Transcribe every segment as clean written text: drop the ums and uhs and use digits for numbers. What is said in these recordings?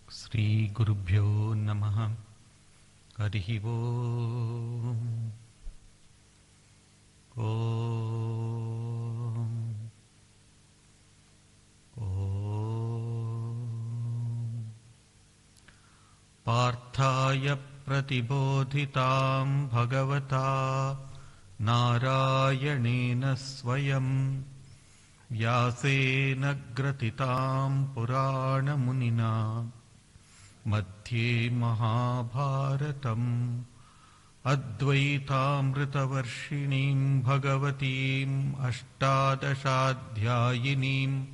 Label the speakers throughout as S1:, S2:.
S1: Sri Gurubhyo Namaha. Harihi Om. Om. Om. Parthaya pratibodhitam bhagavata Narayanena swayam Vyasena gratitam purana munina Madhye Mahabharatam Advaitamritavarshinim Bhagavatim Ashtadashadhyayinim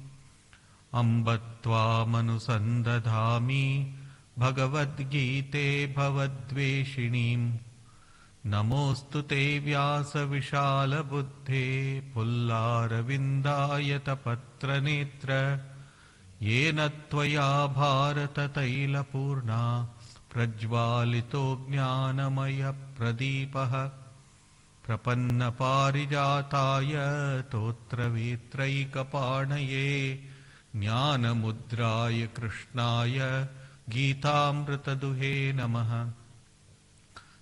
S1: Ambatvāmanusandadhāmi Bhagavad Gīte Bhavadveshinim Namostu te Vyasa Vishala Buddhe Pullaravindayata Patra Netra Yena Tvaya Bharata Taila Purna Prajvalito Jnanamaya Pradipaha Prapanna Parijataya Totra Vitraika Parnaye Jnana Mudraya Krishnaya Gītāmrita Duhe Namaha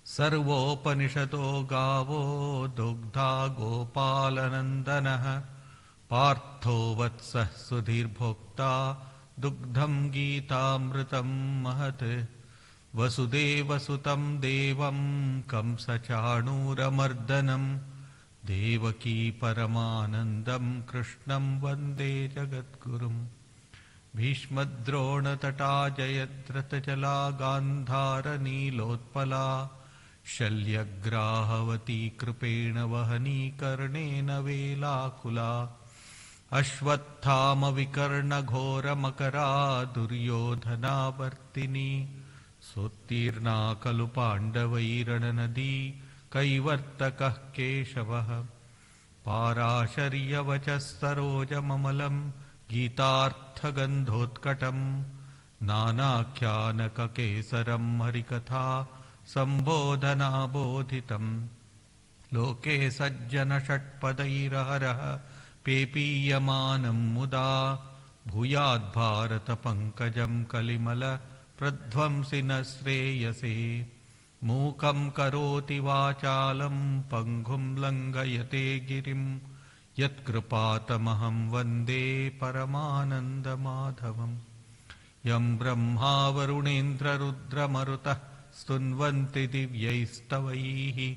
S1: Sarvopanishado Gavo Dogdha Gopalanandanaha Partho Vatsah Sudhir Bhokta Dugdham Gītāmritam Mahat Vasudeva Sutam Devam Kamsachanuramardanam Devaki Paramanandam Krishnam Vande Jagadgurum Bhishmadrona Tata Jayadratajala Gandhara Nilotpala Shalyagrahavati Kripena Vahani Karnena Velakula Ashwathama Vikarna Ghora Makara Duryodhana Vartini Suttirna Kalupandavairana Nadi Kaivartakah Keshavaha Parasharya Vachasaroja Mamalam Gitartha Gandhotkatam Nanakyanaka Kesaram Harikatha Sambodhana Bodhitam Loke Sajjana Shatpadairaharaha Pepiyamanam Muda Bhuyad Bharata Pankajam Kalimala Pradhvamsina Sreyase Mukam Karoti Vachalam Panghum Langayate Girim Yat Kripatamaham Vande Paramananda Madhavam Yam Brahma Varunendra Rudra Marutah Stunvanti Divyaistavaihi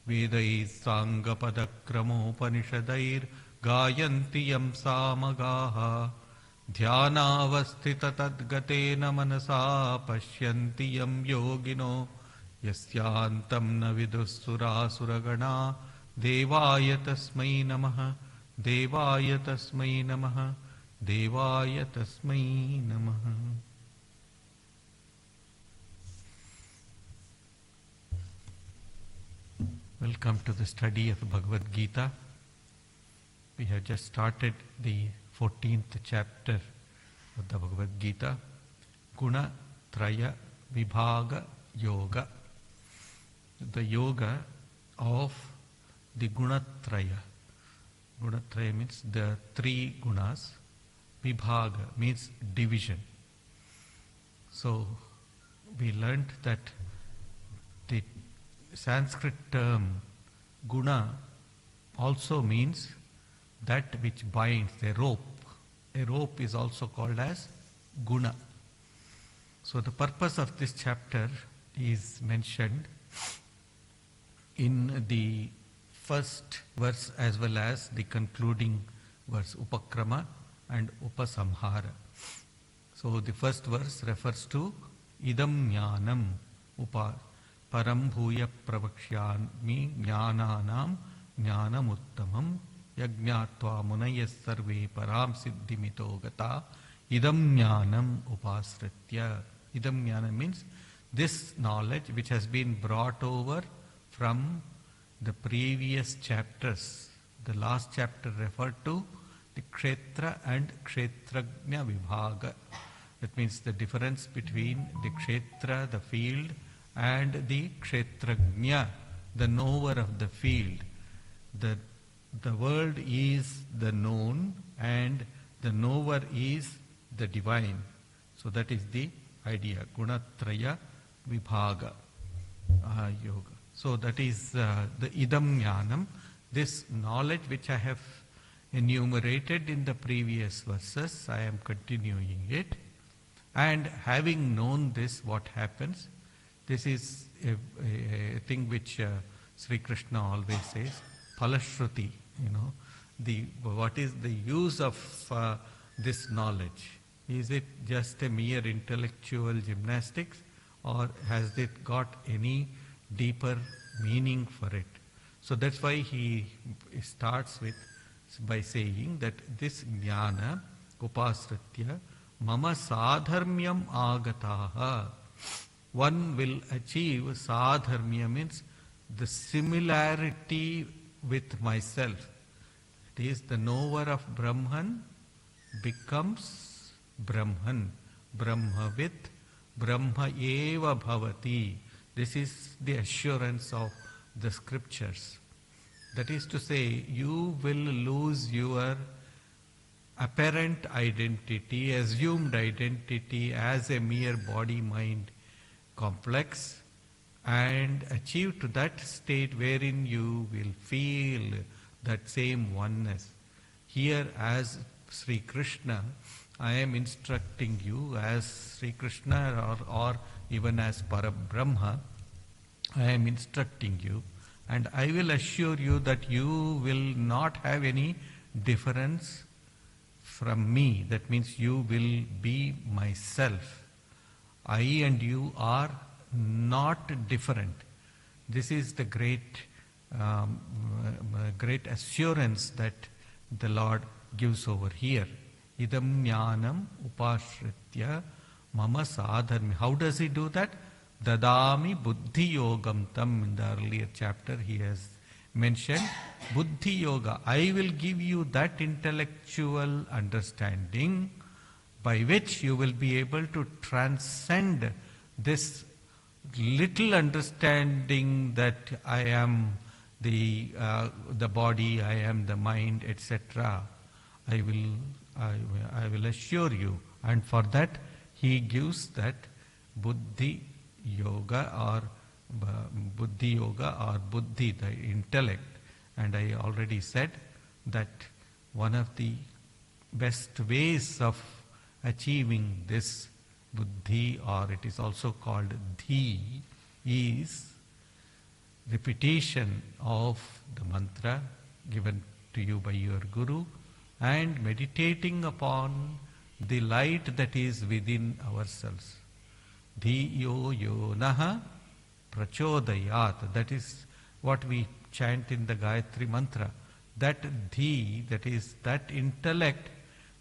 S1: Vedais Sangapadakramopaniషadair Gayanti Yam Samagaha Dhyanavasthita Tadgatena Manasa Pashyanti Yam Yogino Yasyantam na Vidusura Suragana Devaya Tasmai Namaha Devaya Tasmai Namaha Devaya Tasmai Namaha. Welcome to the study of the Bhagavad Gita. We have just started the 14th chapter of the Bhagavad Gita, Guna Traya Vibhaga Yoga. The yoga of the Gunatraya. Gunatraya means the three gunas. Vibhaga means division. So we learnt that the Sanskrit term guna also means that which binds, a rope. A rope is also called as guna. So the purpose of this chapter is mentioned in the first verse as well as the concluding verse, Upakrama and Upasamhara. So the first verse refers to Idam Jnanam Upa Param Bhuya Pravakshyami Jnananam Jnanamuttamam Yajñātva Munayas Sarve Param Siddhimito Gata Idam Jnanam Upasritya. Idam Jnanam means this knowledge which has been brought over from the previous chapters. The last chapter referred to the Kshetra and Kshetrajna Vibhaga. That means the difference between the Kshetra, the field, and the Kshetrajna, the knower of the field. The world is the known and the knower is the divine. So that is the idea, gunatraya vibhaga yoga. So that is the idam jnanam, this knowledge which I have enumerated in the previous verses, I am continuing it. And having known this, what happens? This is a thing which Sri Krishna always says, phalashruti, what is the use of this knowledge? Is it just a mere intellectual gymnastics, or has it got any deeper meaning for it? So that's why he starts by saying that this jnana upasritya mama sadharmyam agataha. One will achieve sadharmya, means the similarity with myself. It is the knower of Brahman becomes Brahman. Brahmavit Brahma eva bhavati. This is the assurance of the scriptures. That is to say, you will lose your apparent identity, assumed identity as a mere body-mind complex, and achieve to that state wherein you will feel that same oneness. Here, as Sri Krishna, I am instructing you as Sri Krishna or even as Parabrahma, I am instructing you, and I will assure you that you will not have any difference from me. That means you will be myself. I and you are not different. This is the great assurance that the Lord gives over here. Idam jnanam upashritya mama sadharmi. How does he do that? Dadami buddhi yogam tam. In the earlier chapter he has mentioned buddhi yoga. I will give you that intellectual understanding by which you will be able to transcend this little understanding that I am the body, I am the mind, etc. I will assure you, and for that he gives that buddhi yoga or buddhi, the intellect. And I already said that one of the best ways of achieving this buddhi, or it is also called dhi, is repetition of the mantra given to you by your guru and meditating upon the light that is within ourselves. Dhiyo yonaha prachodayat. That is what we chant in the Gayatri mantra. That dhi, that is that intellect,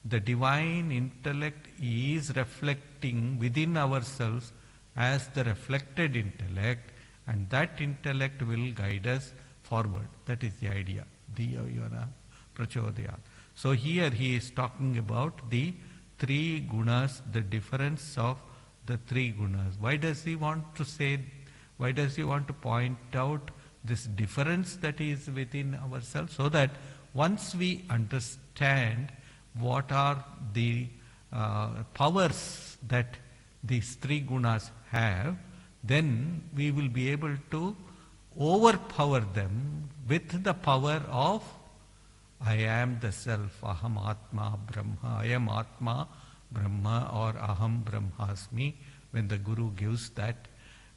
S1: the divine intellect is reflecting within ourselves as the reflected intellect, and that intellect will guide us forward. That is the idea. Dhiyo yonaha prachodayat. So here he is talking about the three gunas, the difference of the three gunas. Why does he want to point out this difference that is within ourselves? So that once we understand what are the powers that these three gunas have, then we will be able to overpower them with the power of I am the self, aham atma brahma, I am atma brahma, or aham brahmasmi. When the guru gives that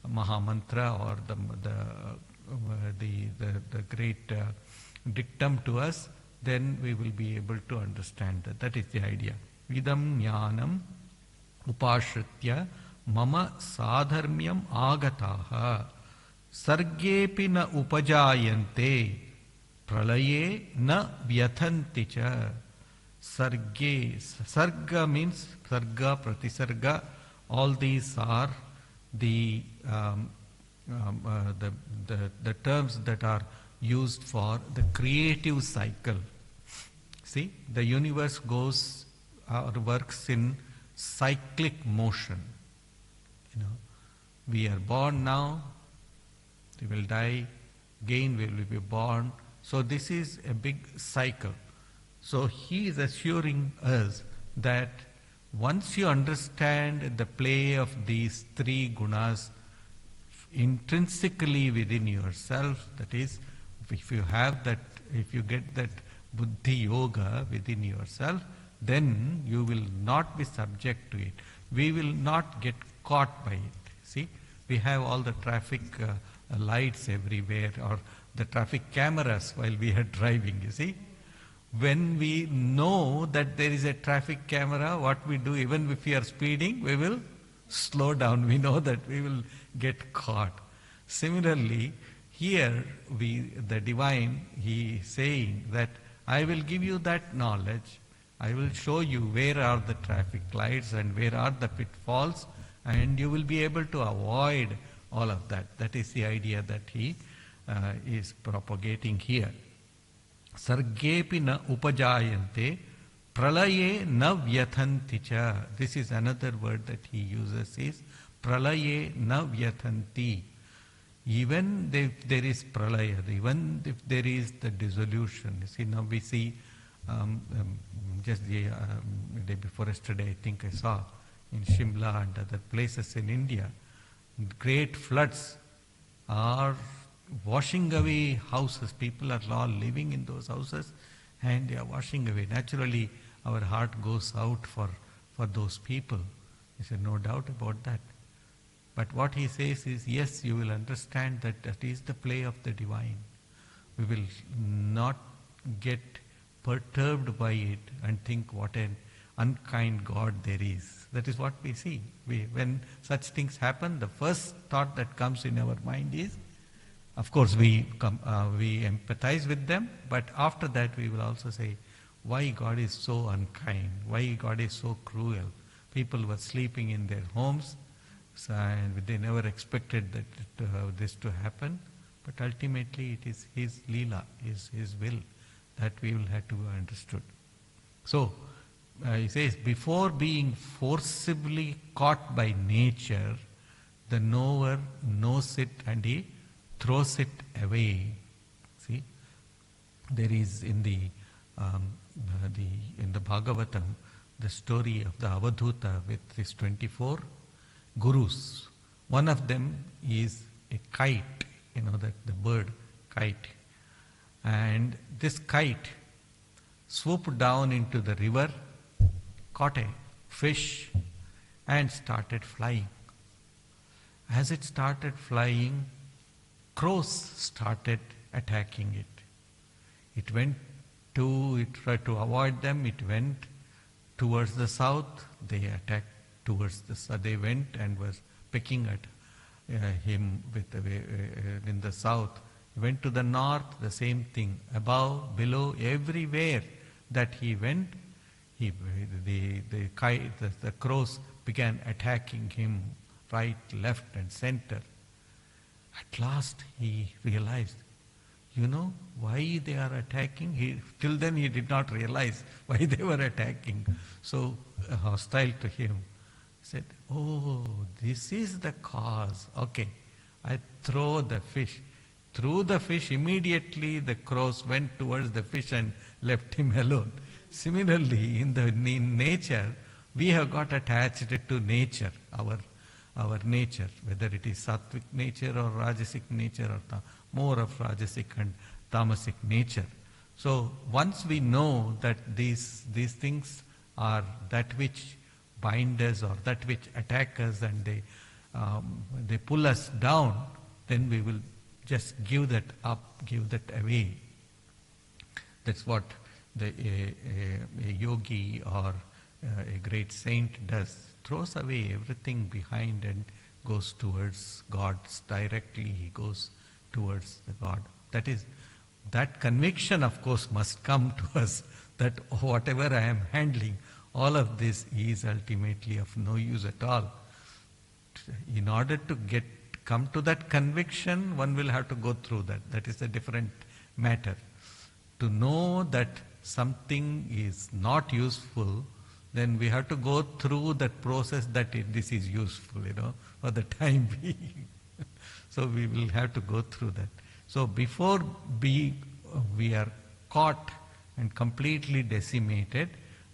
S1: mahamantra or the great dictum to us, then we will be able to understand that. That is the idea. Idam jnanam upashritya mama sadharmyam agataha sargepi na upajayante pralaye na vyathanti cha. Sarga means sarga, pratisarga. All these are the terms that are used for the creative cycle. See, the universe goes or works in cyclic motion. We are born now, we will die, again we will be born. So this is a big cycle. So he is assuring us that Once you understand the play of these three gunas intrinsically within yourself, that is, if you have that, if you get that buddhi yoga within yourself, then you will not be subject to it. We will not get caught by it. See, we have all the traffic lights everywhere, or the traffic cameras while we are driving, you see. When we know that there is a traffic camera, what we do, even if we are speeding, we will slow down. We know that we will get caught. Similarly, here the divine, he is saying that I will give you that knowledge. I will show you where are the traffic lights and where are the pitfalls, and you will be able to avoid all of that. That is the idea that he is propagating here. Sargepi na upajayante pralaye na vyathanti cha. This is another word that he uses, is pralaye na vyathanti. Even if there is pralaya, even if there is the dissolution. You see, now we see just the day before yesterday, I think I saw in Shimla and other places in India, great floods are washing away houses. People are all living in those houses and they are washing away. Naturally, our heart goes out for those people. He said, no doubt about that. But what he says is, yes, you will understand that that is the play of the divine. We will not get perturbed by it and think what an unkind God there is. That is what we see. When such things happen, the first thought that comes in our mind is, of course, we empathize with them, but after that we will also say, why God is so unkind? Why God is so cruel? People were sleeping in their homes, and they never expected that this to happen. But ultimately it is His Leela, His will, that we will have to understood. So, he says, before being forcibly caught by nature, the knower knows it and he throws it away. See, there is in the Bhagavatam the story of the Avadhuta with his 24 gurus. One of them is a kite, that the bird kite, and this kite swooped down into the river, caught a fish and started flying. As it started flying, crows started attacking it. It tried to avoid them, it went towards the south, they attacked towards the south. They went and was picking at him in the south. Went to the north, the same thing. Above, below, everywhere that he went, the crows began attacking him right, left and center. At last he realized, why they are attacking. Till then he did not realize why they were attacking. So hostile to him. He said, oh, this is the cause. Okay, I throw the fish. Threw the fish, immediately the crows went towards the fish and left him alone. Similarly, in nature, we have got attached to nature, our nature, whether it is sattvic nature or rajasic nature or more of rajasic and tamasic nature. So once we know that these things are that which bind us or that which attack us and they pull us down, then we will just give that up, give that away. That's what a yogi or a great saint does. Throws away everything behind and goes towards God directly. He goes towards the God. That conviction, of course, must come to us that whatever I am handling, all of this is ultimately of no use at all. In order to come to that conviction, one will have to go through that. That is a different matter. To know that something is not useful, then we have to go through that process that this is useful, for the time being. So we will have to go through that. So before we are caught and completely decimated,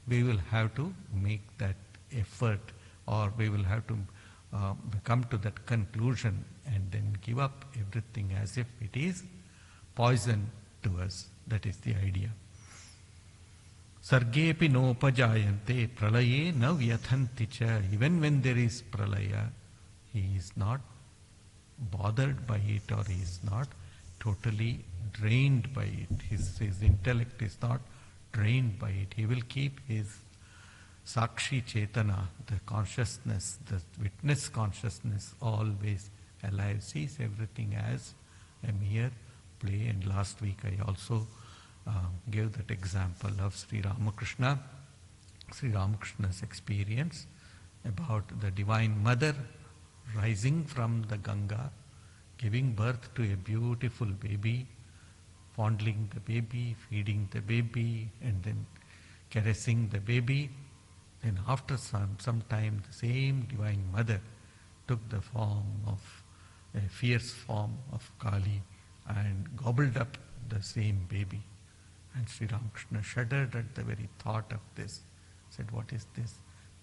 S1: we will have to make that effort, or we will have to come to that conclusion and then give up everything as if it is poison to us. That is the idea. Sargepi nopajayante pralaye na vyathanti cha. Even when there is pralaya, he is not bothered by it, or he is not totally drained by it. His intellect is not drained by it. He will keep his Sakshi Chetana, the consciousness, the witness consciousness, always alive. Sees everything as a mere play. And last week I also gave that example of Sri Ramakrishna's experience about the Divine Mother rising from the Ganga, giving birth to a beautiful baby, fondling the baby, feeding the baby, and then caressing the baby. Then after some time, the same Divine Mother took the form of a fierce form of Kali and gobbled up the same baby. And Sri Ramakrishna shuddered at the very thought of this. Said, what is this?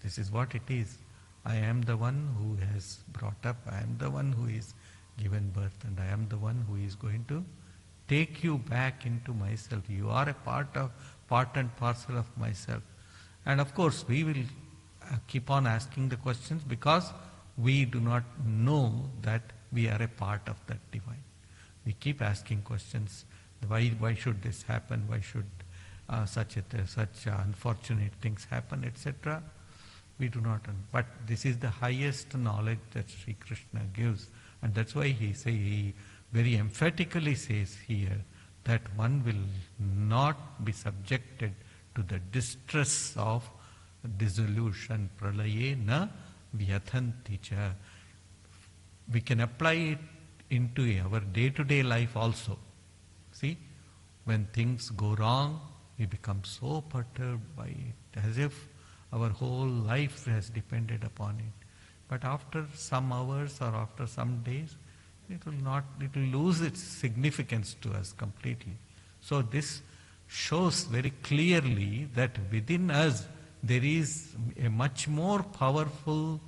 S1: This is what it is. I am the one who has brought up, I am the one who is given birth, and I am the one who is going to take you back into myself. You are a part and parcel of myself. And of course, we will keep on asking the questions because we do not know that we are a part of that divine. We keep asking questions. Why should this happen? Why should such unfortunate things happen, etc.? We do not know. But this is the highest knowledge that Sri Krishna gives. And that's why he very emphatically says here that one will not be subjected to the distress of dissolution. Pralaye na vyathanti cha. We can apply it into our day-to-day life also. See, when things go wrong, we become so perturbed by it, as if our whole life has depended upon it. But after some hours or after some days, it will lose its significance to us completely. So this shows very clearly that within us there is a much more powerful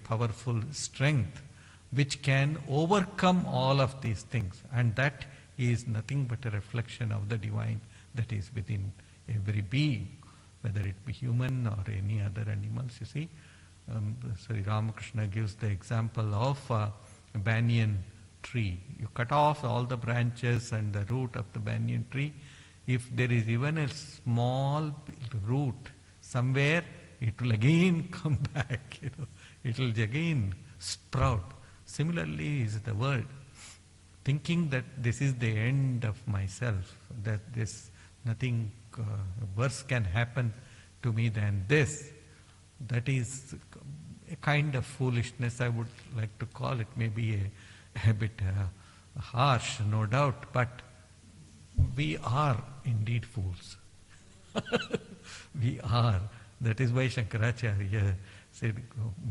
S1: powerful strength which can overcome all of these things. And that is nothing but a reflection of the divine that is within every being, whether it be human or any other animals. You see, Sri Ramakrishna gives the example of a banyan tree. You cut off all the branches and the root of the banyan tree. If there is even a small root somewhere, it will again come back. It will again sprout. Similarly is the world. Thinking that this is the end of myself, that this nothing worse can happen to me than this, that is a kind of foolishness, I would like to call it. Maybe a bit harsh, no doubt, but we are indeed fools. We are. That is why Shankaracharya said,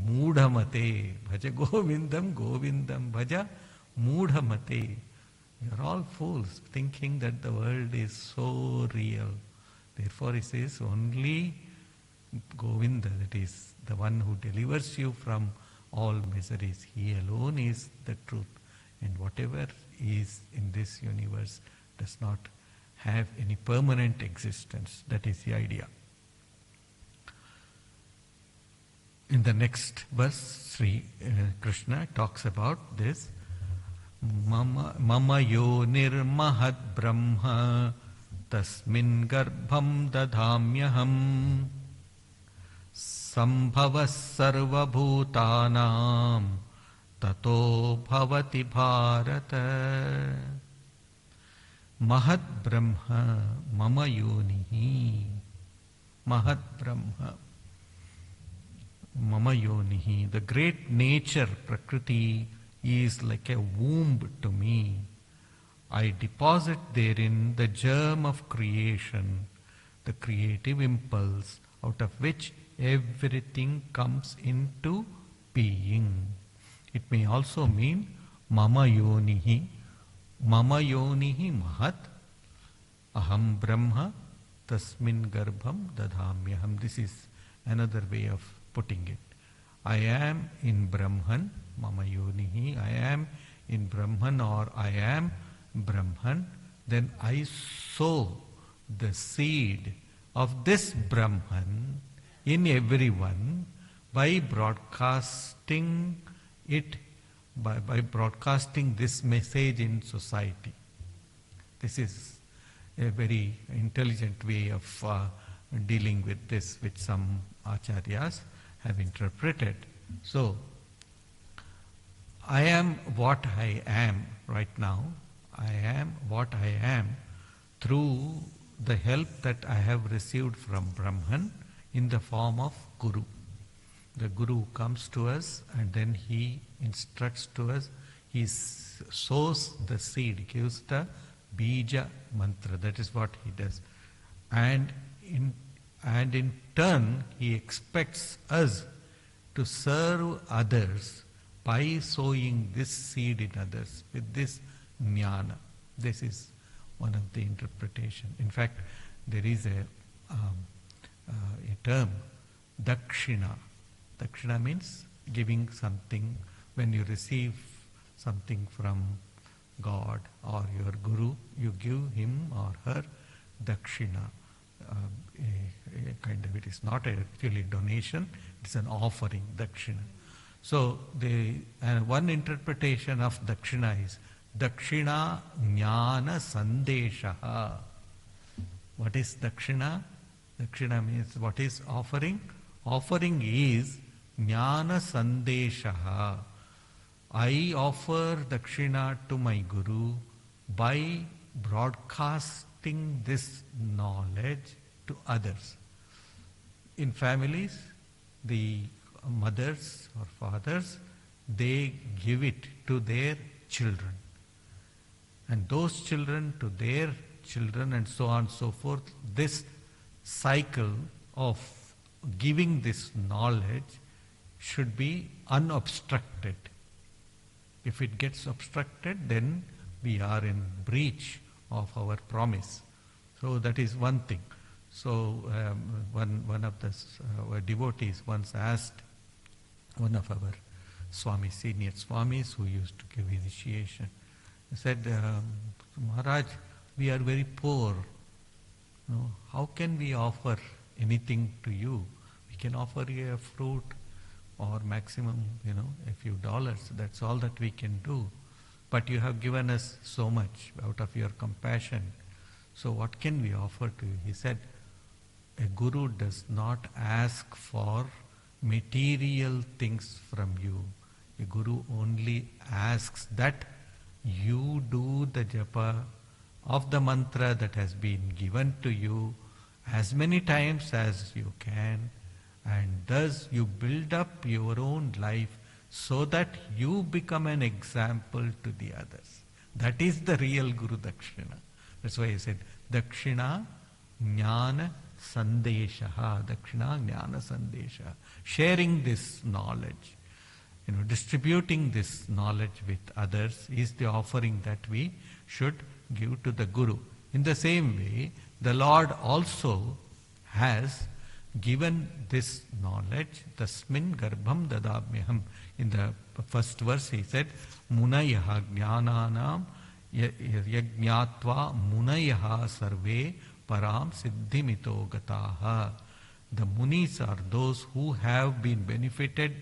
S1: Moodha mate, bhaja govindam, govindam bhaja moodha mate. You are all fools, thinking that the world is so real. Therefore he says, only Govinda, that is the one who delivers you from all miseries. He alone is the truth. And whatever is in this universe does not have any permanent existence. That is the idea. In the next verse, Sri Krishna talks about this. Mama yo nirmahad brahma tasmin garbham dadhamyaham sambhavas sarva bhutanam tato bhavati bharata. Mahad brahma mama yonihi. Mahad brahma mama yonihi. The great nature, Prakriti, is like a womb to me. I deposit therein the germ of creation, the creative impulse out of which everything comes into being. It may also mean mama yonihi. Mama yonihi mahat. aham brahma tasmin garbham dadhamyaham. This is another way of putting it. I am in Brahman, mama yonihi, I am in Brahman or I am Brahman, then I sow the seed of this Brahman in everyone by broadcasting it, by broadcasting this message in society. This is a very intelligent way of dealing with this, which some acharyas have interpreted. So, I am what I am right now. I am what I am through the help that I have received from Brahman in the form of Guru. The Guru comes to us and then he instructs to us, he sows the seed, gives the bija mantra, that is what he does. And in turn he expects us to serve others by sowing this seed in others with this jnana. This is one of the interpretation. In fact, there is a term, dakshina. Dakshina means giving something. When you receive something from God or your Guru, you give him or her dakshina. A kind of, it is not actually donation, it's an offering, dakshina. So one interpretation of dakshina is dakshina jnana sandeshaha. What is dakshina? Dakshina means what is offering? Offering is jnana sandeshaha. I offer dakshina to my Guru by broadcasting this knowledge to others. In families, the mothers or fathers, they give it to their children. And those children to their children and so on and so forth. This cycle of giving this knowledge should be unobstructed. If it gets obstructed, then we are in breach of our promise. So that is one thing. So one of the devotees once asked one of our Swamis, senior Swamis who used to give initiation, he said, Maharaj, we are very poor. How can we offer anything to you? We can offer you a fruit or maximum, a few dollars. That's all that we can do. But you have given us so much out of your compassion. So what can we offer to you? He said, a Guru does not ask for material things from you. A Guru only asks that you do the japa of the mantra that has been given to you as many times as you can, and thus you build up your own life so that you become an example to the others. That is the real Guru Dakshina. That's why he said, Dakshina Jnana Sandeshaha. Dakshina Jnana Sandeshaha. Sharing this knowledge, distributing this knowledge with others is the offering that we should give to the Guru. In the same way, the Lord also has given this knowledge, tasmin garbham dadamyaham. In the first verse he said, munayaha jnananam yajñatva munayaha sarve param siddhimito gataha. The munis are those who have been benefited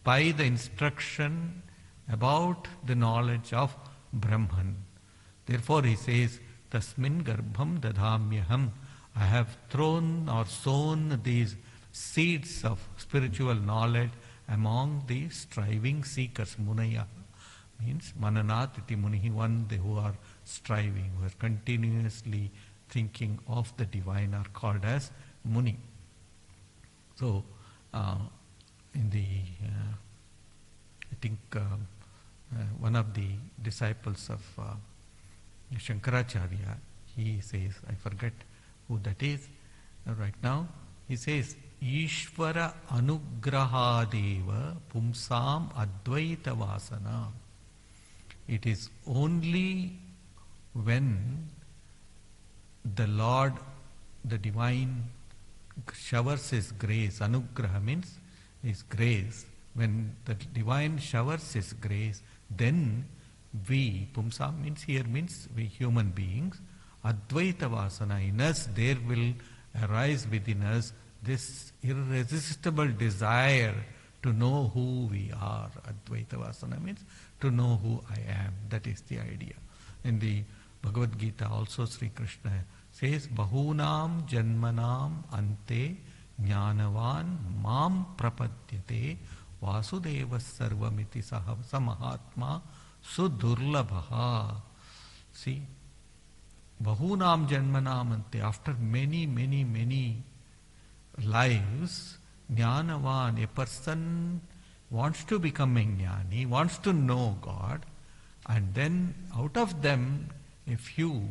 S1: by the instruction about the knowledge of Brahman. Therefore he says, tasmin garbham dadhamyaham. I have thrown or sown these seeds of spiritual knowledge among the striving seekers. Munaya means mananat iti munihi, one who are striving, who are continuously thinking of the divine are called as muni. So, in the, I think one of the disciples of Shankaracharya, he says, I forget who that is right now, he says, Ishvara anugrahadeva pumsam advaita vasana. It is only when the Lord, the divine, showers His grace. Anugraha means His grace. When the divine showers His grace, then we, Pumsam means we human beings, Advaita Vasana, in us there will arise within us this irresistible desire to know who we are. Advaita Vasana means to know who I am. That is the idea. In the Bhagavad Gita also Sri Krishna says, Bahunam Janmanam Ante Jnanavan Mam Prapadyate Vasudeva Sarvamiti Samahatma Sudurlabha. See, Bahunam Janmanam Ante, after many lives, Jnanavan, a person wants to become a jnani, wants to know God, and then out of them, a few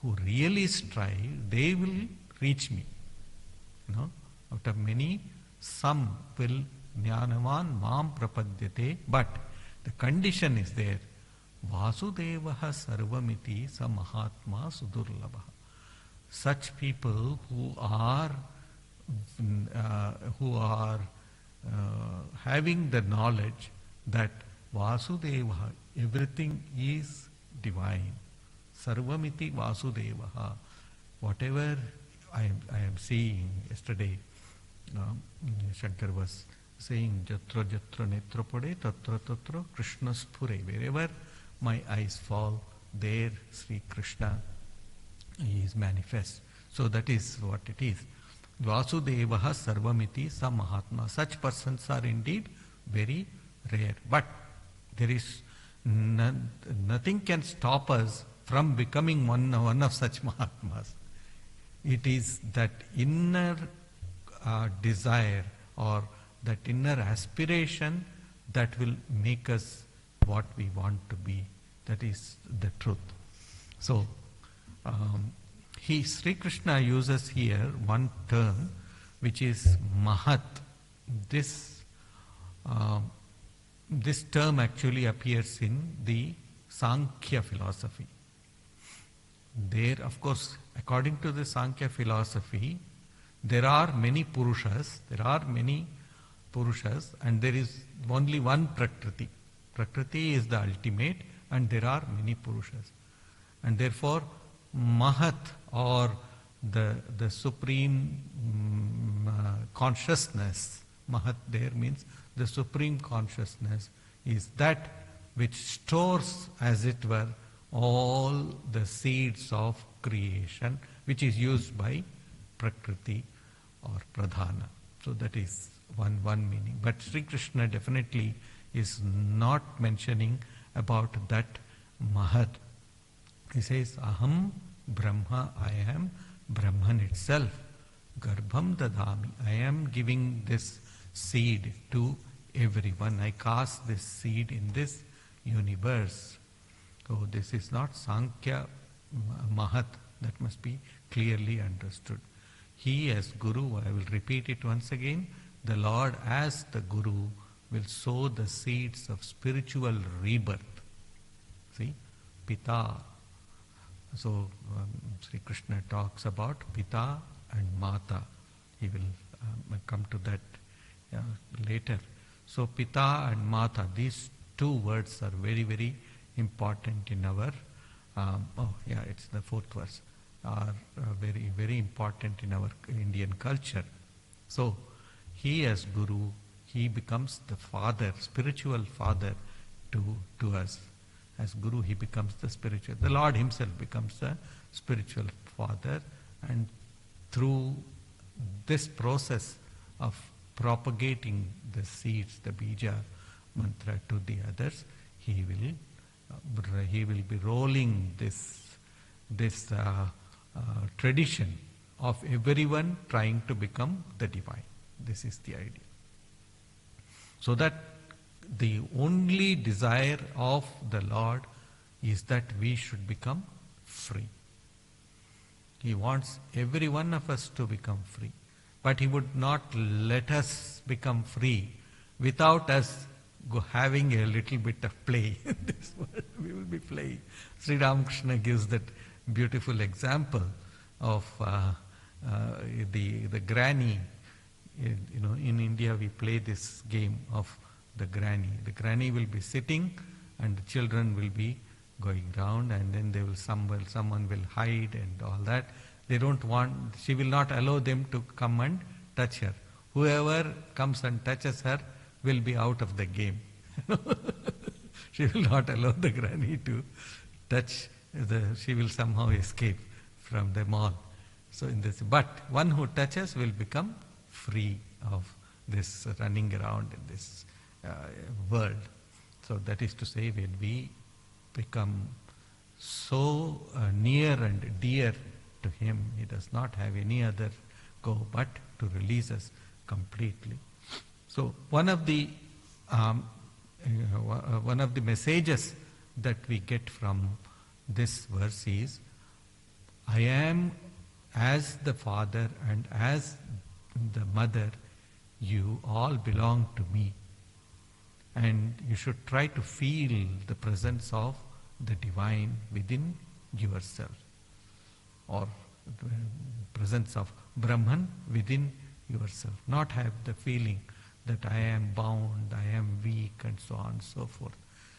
S1: who really strive, they will reach me. Out of many, some will Jnanavan Mam Prapadyate, but the condition is there. Vasudevaha Sarvamiti Sa Mahatma Sudurlabha. Such people who are having the knowledge that Vasudeva, everything is divine. Sarvamiti Vasudevaha. Whatever I am seeing yesterday, Shankar was saying, Jatra Jatra Netrapade Tatra Tatra Krishna Spure. Wherever my eyes fall, there Sri Krishna is manifest. So that is what it is. Vasudevaha Sarvamiti Sa Mahatma. Such persons are indeed very rare. But there is nothing can stop us from becoming one of such Mahatmas. It is that inner desire or that inner aspiration that will make us what we want to be. That is the truth. So, Sri Krishna uses here one term which is Mahat. This term actually appears in the Sankhya philosophy. There, of course, according to the Sankhya philosophy, there are many Purushas, and there is only one Prakriti. Prakriti is the ultimate, and there are many Purushas. And therefore, Mahat, or the supreme consciousness, Mahat there means the supreme consciousness, is that which stores, as it were, all the seeds of creation, which is used by Prakriti or Pradhana. So that is one meaning. But Sri Krishna definitely is not mentioning about that Mahat. He says, Aham Brahma, I am Brahman itself. Garbham dadami, I am giving this seed to everyone. I cast this seed in this universe. So this is not Sankhya Mahat. That must be clearly understood. He as Guru, I will repeat it once again, the Lord as the Guru will sow the seeds of spiritual rebirth. See, Pita. So Sri Krishna talks about Pita and Mata. He will come to that later. So Pita and Mata, these two words are very important in our, it's the fourth verse, are very important in our Indian culture. So he as Guru, he becomes the father, spiritual father to us. As Guru, he becomes the spiritual. The Lord himself becomes the spiritual father, and through this process of propagating the seeds, the bija mantra to the others, he will be rolling this tradition of everyone trying to become the divine. This is the idea. So that the only desire of the Lord is that we should become free. He wants every one of us to become free. But he would not let us become free without us having a little bit of play in this world. We will be playing. Sri Ramakrishna gives that beautiful example of the granny. In India we play this game of the granny. The granny will be sitting and the children will be going round, and then someone will hide and all that. She will not allow them to come and touch her. Whoever comes and touches her will be out of the game. She will not allow the granny to touch she will somehow escape from them all. So but one who touches will become free of this running around in this world. So that is to say, when we become so near and dear to Him, He does not have any other go but to release us completely. So one of the messages that we get from this verse is, I am as the father and as the mother, you all belong to me. And you should try to feel the presence of the divine within yourself, or the presence of Brahman within yourself. Not have the feeling that I am bound, I am weak, and so on and so forth.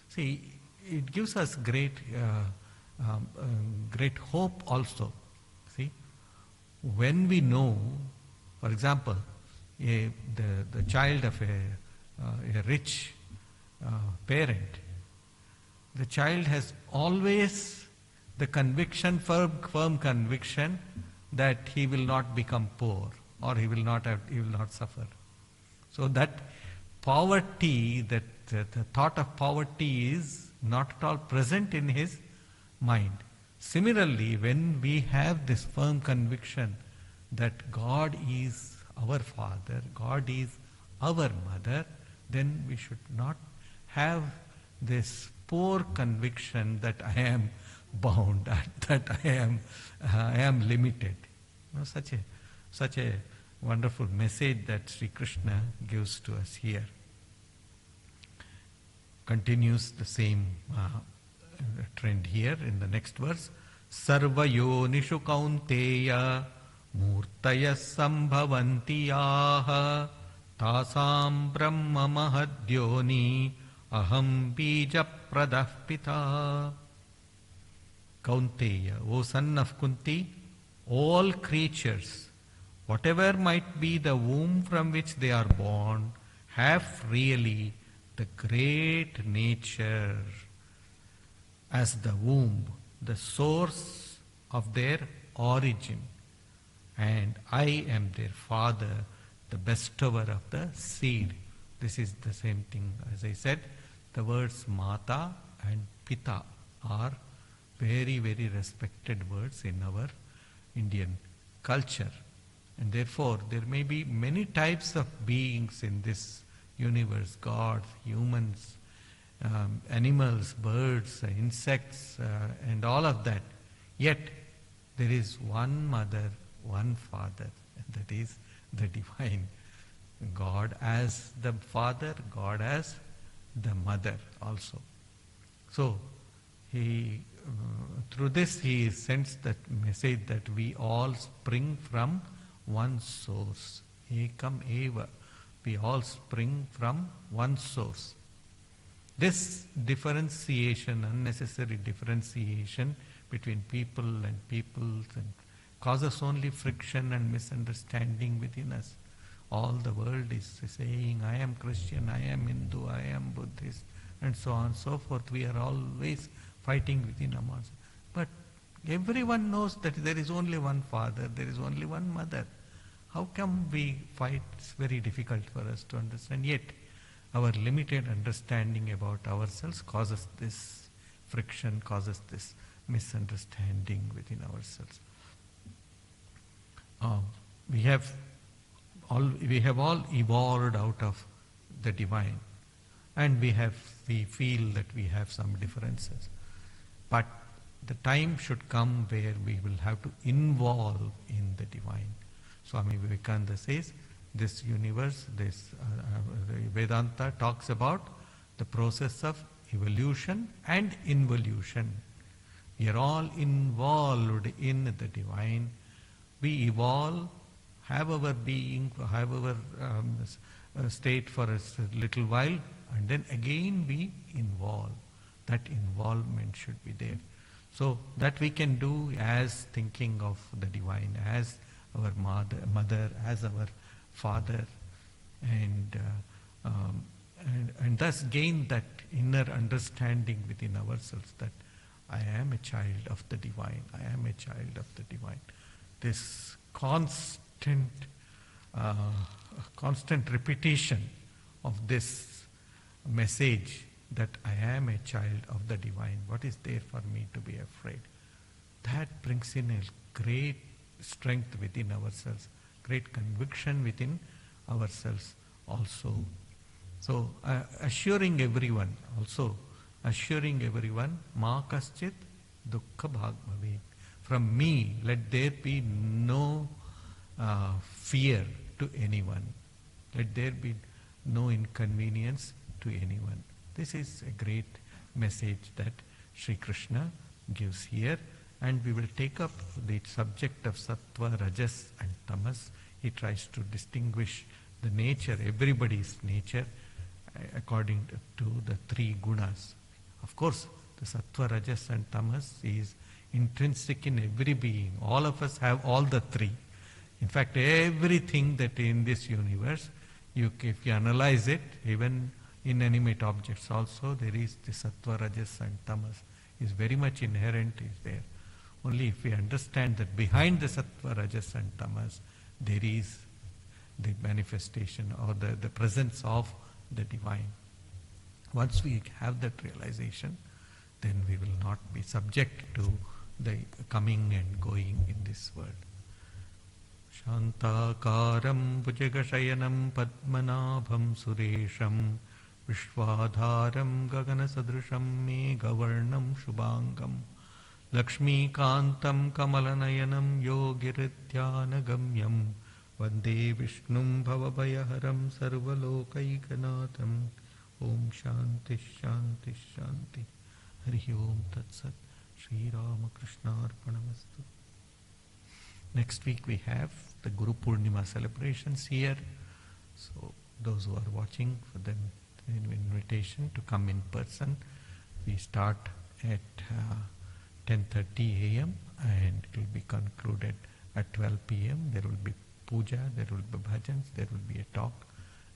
S1: See, it gives us great hope also. See, when we know, for example, the child of a rich parent, the child has always the conviction, firm conviction, that he will not become poor, or he will not suffer. So that poverty, the thought of poverty is not at all present in his mind. Similarly, when we have this firm conviction that God is our Father, God is our Mother, then we should not have this poor conviction that I am bound, that I am limited. Such a wonderful message that Sri Krishna gives to us here. Continues the same trend here in the next verse. Sarva yonishu kaunteya murtaya sambhavanti yaha tasam brahma mahadyoni aham bija pradah pita. Kaunteya, O son of Kunti, all creatures, whatever might be the womb from which they are born, have really the great nature as the womb, the source of their origin. And I am their father, the bestower of the seed. This is the same thing. As I said, the words Mata and Pita are very, very respected words in our Indian culture. And therefore, there may be many types of beings in this universe, gods, humans, animals, birds, insects, and all of that. Yet, there is one mother, one father, and that is the divine. God as the father, God as the mother also. So, through this he sends that message that we all spring from one source. Ekam eva. We all spring from one source. This differentiation, unnecessary differentiation between people and peoples, and causes only friction and misunderstanding within us. All the world is saying, I am Christian, I am Hindu, I am Buddhist, and so on and so forth. We are always fighting within ourselves. But everyone knows that there is only one father, there is only one mother. How come we fight? It's very difficult for us to understand. Yet, our limited understanding about ourselves causes this friction, causes this misunderstanding within ourselves. We have all evolved out of the divine, and we feel that we have some differences. But the time should come where we will have to involve in the divine. Swami Vivekananda says, this universe, Vedanta talks about the process of evolution and involution. We are all involved in the divine, We evolve, have our being, have our state for a little while, and then again we involve. That involvement should be there. So that we can do as thinking of the divine, as our mother, as our father, and, and thus gain that inner understanding within ourselves that I am a child of the divine, I am a child of the divine. This constant repetition of this message that I am a child of the divine, what is there for me to be afraid? That brings in a great strength within ourselves, great conviction within ourselves also. So assuring everyone, ma kaschit dukkha bhag bhavet. From me, let there be no fear to anyone. Let there be no inconvenience to anyone. This is a great message that Sri Krishna gives here. And we will take up the subject of sattva, rajas and tamas. He tries to distinguish the nature, everybody's nature, according to the three gunas. Of course, the sattva, rajas and tamas is intrinsic in every being. All of us have all the three. In fact, everything that in this universe, if you analyze it, even inanimate objects also, there is the sattva, rajas and tamas. Is very much inherent, is there. Only if we understand that behind the sattva, rajas and tamas, there is the manifestation or the presence of the divine. Once we have that realization, then we will not be subject to the coming and going in this world. Shantakaram bhujagashayanam padmanabham suresham vishwadharam gaganasadrusham meghavarnam shubhangam Lakshmikantam kamalanayanam yogirithyanagamyam Vande Vishnum bhavabhayaharam sarvalokaikanaatam Om Shanti Shanti Shanti Hari Om Tat Sat Shri Ramakrishna Arpanamastu. Next week we have the Guru Purnima celebrations here. So those who are watching, for them an invitation to come in person. We start at 10:30 a.m. and it will be concluded at 12 p.m. There will be puja, there will be bhajans, there will be a talk,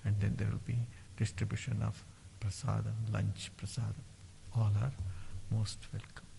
S1: and then there will be distribution of prasadam, lunch prasadam. All are most welcome.